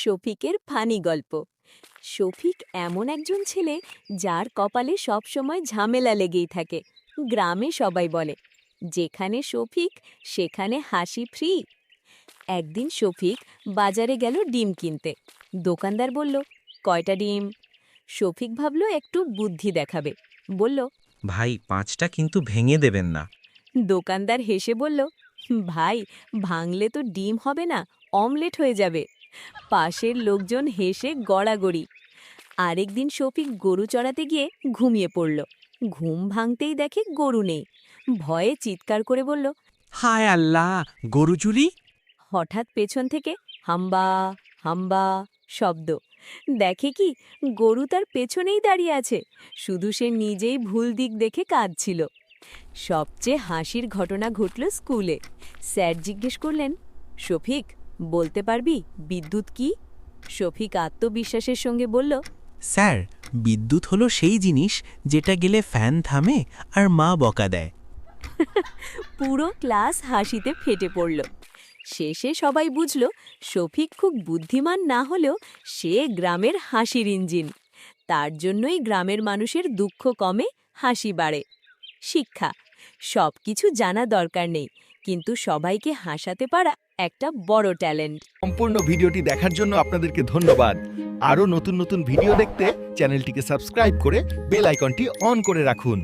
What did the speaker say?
শফিকের ফানি গল্প। শফিক এমন একজন ছেলে যার কপালে সবসময় ঝামেলা লেগেই থাকে। গ্রামে সবাই বলে, যেখানে শফিক সেখানে হাসি ফ্রি। একদিন শফিক বাজারে গেল ডিম কিনতে। দোকানদার বলল, কয়টা ডিম? শফিক ভাবল একটু বুদ্ধি দেখাবে, বলল, ভাই 5টা, কিন্তু ভেঙে দেবেন না। দোকানদার হেসে বলল, ভাই, ভাঙলে তো ডিম হবে না, অমলেট হয়ে যাবে। পাশের লোকজন হেসে গড়াগড়ি। আরেকদিন শফিক গরু চড়াতে গিয়ে ঘুমিয়ে পড়ল। ঘুম ভাঙতেই দেখে গরু নেই। ভয়ে চিৎকার করে বলল, হায় আল্লাহ, গরু চুরি! হঠাৎ পেছন থেকে হাম্বা হাম্বা শব্দ। দেখে কি, গরু তার পেছনেই দাঁড়িয়ে আছে, শুধু সে নিজেই ভুল দিক দেখে কাঁদছিল। সবচেয়ে হাসির ঘটনা ঘটল স্কুলে। স্যার জিজ্ঞেস করলেন, শফিক, বলতে পারবি বিদ্যুৎ কি? শফিক আত্মবিশ্বাসের সঙ্গে বলল, স্যার, বিদ্যুৎ হলো সেই জিনিস যেটা গেলে ফ্যান থামে আর মা বকা দেয়। পুরো ক্লাস হাসিতে ফেটে পড়ল। শেষে সবাই বুঝল, শফিক খুব বুদ্ধিমান না হলেও সে গ্রামের হাসির ইঞ্জিন। তার জন্যই গ্রামের মানুষের দুঃখ কমে, হাসি বাড়ে। শিক্ষা: সবকিছু জানা দরকার নেই, কিন্তু সবাইকে হাসাতে পারা একটা বড় ট্যালেন্ট। সম্পূর্ণ ভিডিওটি দেখার জন্য আপনাদেরকে ধন্যবাদ। আরও নতুন নতুন ভিডিও দেখতে চ্যানেলটিকে সাবস্ক্রাইব করে বেল আইকনটি অন করে রাখুন।